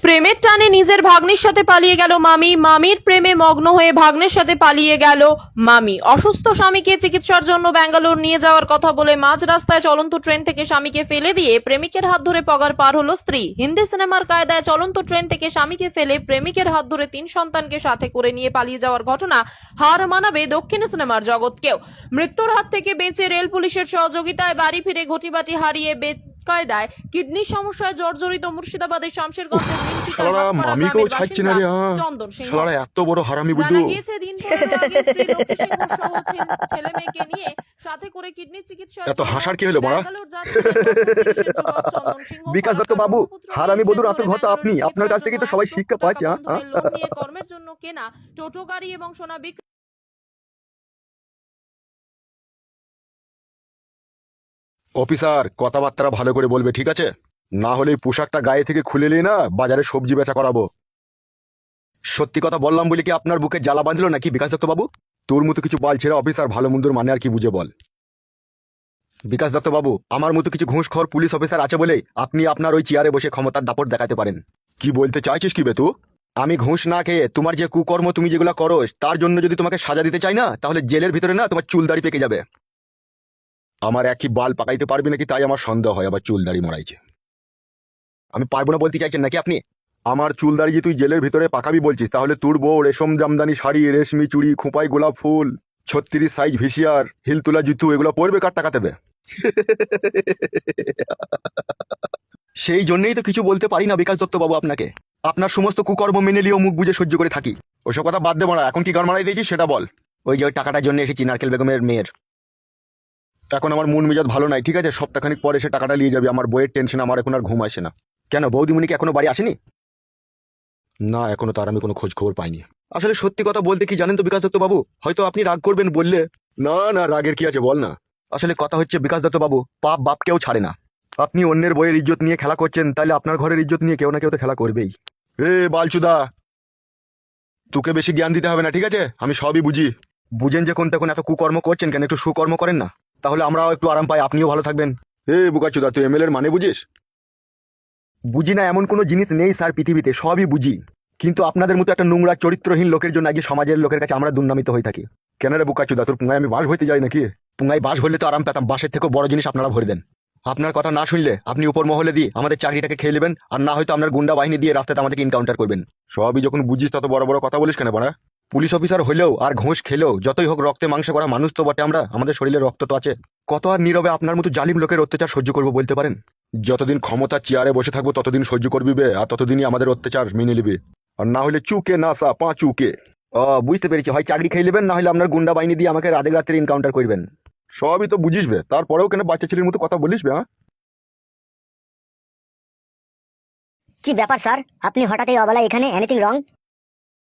প্রেমের টানে নিজের ভাগ্নির সাথে পালিয়ে গেল মামি, মামির প্রেমে মগ্ন হয়ে ভাগ্নের সাথে পালিয়ে গেল মামি। অসুস্থ স্বামীকে চিকিৎসার জন্য ব্যাঙ্গালোর নিয়ে যাওয়ার কথা বলে মাঝ রাস্তায় চলন্ত ট্রেন থেকে স্বামীকে ফেলে দিয়ে প্রেমিকের হাত ধরে পগার পার হলো স্ত্রী। হিন্দি সিনেমার কায়দায় চলন্ত ট্রেন থেকে স্বামীকে ফেলে প্রেমিকের হাত ধরে 3 সন্তানকে সাথে করে নিয়ে পালিয়ে যাওয়ার ঘটনা হার মানাবে দক্ষিণ সিনেমার জগৎকেও। মৃত্যুর হাত থেকে বেঁচে রেল পুলিশের সহযোগিতায় বাড়ি ফিরে ঘটিবাটি হারিয়ে কায়দায় কিডনির সমস্যায় জর্জরিত মুর্শিদাবাদের শামশেরগঞ্জের শালারা মামিকেও ছাড়ছে না রে। চন্দন সিংহ। শালারা এত বড় হারামি বুঝু। জানা গিয়েছে দিন পনেরো আগে স্ত্রী লক্ষ্মী সিংহ সহ ছেলে মেয়েকে নিয়ে সাথে করে কিডনি চিকিৎসার এত হাসার কি হলো বড়া? ব্যাঙ্গালোর যাচ্ছিলেন পুলিশের যুবক চন্দন সিংহ। বিকাশ দত্ত বাবু, হারামি বধূর আত্মঘাত আপনি। আপনার কাছ থেকে তো সবাই শিক্ষা পাচ্ছে। লোন নিয়ে কর্মের জন্য কেনা টোটো গাড়ি এবং সোনা বিক্রি। অফিসার, কথাবার্তা ভালো করে বলবে, ঠিক আছে? না হলে এই পোশাকটা গায়ে থেকে খুলে নিয়ে না বাজারে সবজি বেচা করাবো। সত্যি কথা বললাম বলে কি আপনার বুকে জ্বালা বাঁধলো নাকি বিকাশ দত্ত বাবু? তোর মতো কিছু বাল ছেড়ে অফিসার ভালো মন্দর মানে আর কি বুঝে বল। বিকাশ দত্ত বাবু, আমার মতো কিছু ঘুষখোর পুলিশ অফিসার আছে বলেই আপনি আপনার ওই চেয়ারে বসে ক্ষমতার দাপট দেখাতে পারেন। কি বলতে চাইছিস কি বে তুই? আমি ঘুষ না খেয়ে তোমার যে কুকর্ম তুমি যেগুলো করো তার জন্য যদি তোমাকে সাজা দিতে চাই না, তাহলে জেলের ভিতরে না তোমার চুলদাড়ি পেকে যাবে। আমার একই বাল পাকাইতে পারবি নাকি তাই আমার সন্দেহ হয়, আবার চুলদাড়ি মরাইছে। আমি পারবো না বলতে চাইছেন নাকি আপনি? আমার চুলদাড়ি যে তুই জেলের ভিতরে পাকাবি বলছিস, তাহলে তোর বউ রেশম জামদানি শাড়ি, রেশমি চুড়ি, খোঁপাই গোলাপ ফুল, 36 সাইজ ভিসিয়ার, হিল তোলা জুতো এগুলো পরবে কার টাকা দেবে? সেই জন্যই তো কিছু বলতে পারি না বিকাশ দত্ত বাবু আপনাকে। আপনার সমস্ত কুকর্ম মেনে নিয়েও মুখ বুঝে সহ্য করে থাকি। ওসব কথা বাদ দেবো না, এখন কি গান মারাই দিয়েছিস সেটা বল। ওই যে ওই টাকাটার জন্য এসেছি নারকেল বেগমের মেয়ের। এখন আমার মন মেজাজ ভালো নাই, ঠিক আছে? সপ্তাহখানিক পরে সে টাকাটা নিয়ে যাবে। আমার বইয়ের টেনশন, আমার এখন আর ঘুম আসে না। কেন, বৌদিমণি কি এখনো বাড়ি আসেনি? না, এখনো তার আমি কোনো খোঁজ খবর পাইনি। আসলে সত্যি কথা বলতে কি জানেন তো বিকাশ দত্ত বাবু, হয়তো আপনি রাগ করবেন বললে। না না, রাগের কি আছে বল না। আসলে কথা হচ্ছে বিকাশ দত্ত বাবু, পাপ বাপ কেউ ছাড়ে না। আপনি অন্যের বইয়ের ইজ্জত নিয়ে খেলা করছেন, তাহলে আপনার ঘরের ইজ্জত নিয়ে কেউ না কেউ তো খেলা করবেই। এ বালচুদা, তোকে বেশি জ্ঞান দিতে হবে না, ঠিক আছে? আমি সবই বুঝি। বুঝেন যে কোন তখন এত কুকর্ম করছেন কেন, একটু সুকর্ম করেন না, তাহলে আমরাও একটু আরাম পাই, আপনিও ভালো থাকবেন। এ বুকাচুদা, তুই এমএলএর মানে বুঝিস? বুঝি না এমন কোনো জিনিস নেই স্যার পৃথিবীতে, সবই বুঝি। কিন্তু আপনাদের মতো একটা নোংরা চরিত্রহীন লোকের জন্য আগে সমাজের লোকের কাছে আমরা দুর্নামিত হয়ে থাকি। কেন রে বুকাচুদা, তোর পুঙ্গায় আমি বাস ভরতে যাই নাকি? পুঙ্গায় বাস ভরলে তো আরাম পেতাম, বাসের থেকেও বড় জিনিস আপনারা ভরে দেন। আপনার কথা না শুনলে আপনি উপর মহলে দিয়ে আমাদের চাকরিটাকে খেয়ে নেবেন, আর না হয়তো আপনার গুন্ডা বাহিনী দিয়ে রাস্তাতে আমাদেরকে এনকাউন্টার করবেন। সবই যখন বুঝিস তত বড় বড় কথা বলিস কেন বড়া? পুলিশ অফিসার হলেও আর ঘোষ খেলেও যতই হোক রক্তে মাংসে করা মানুষ তো বটে আমরা, আমাদের শরীরে রক্ত তো আছে। কত আর নীরবে আপনার মতো জালিম লোকের অত্যাচার সহ্য করবো বলতে পারেন? যতদিন ক্ষমতা চেয়ারে বসে থাকবো ততদিন সহ্য করবি বে, আর ততদিনই আমাদের অত্যাচার মেনে নিবি। আর না হলে চুকে না সা চুকে। বুঝতে পেরেছি, হয় চাকরি খেয়ে নেবেন, না হলে আপনার গুন্ডা বাহিনী দিয়ে আমাকে রাতে রাত্রে এনকাউন্টার করবেন। সবই তো বুঝিস বে, তারপরেও কেন বাচ্চা ছেলের মতো কথা বলিস বে? কি ব্যাপার স্যার, আপনি হঠাৎ এই অবেলায় এখানে? Anything wrong?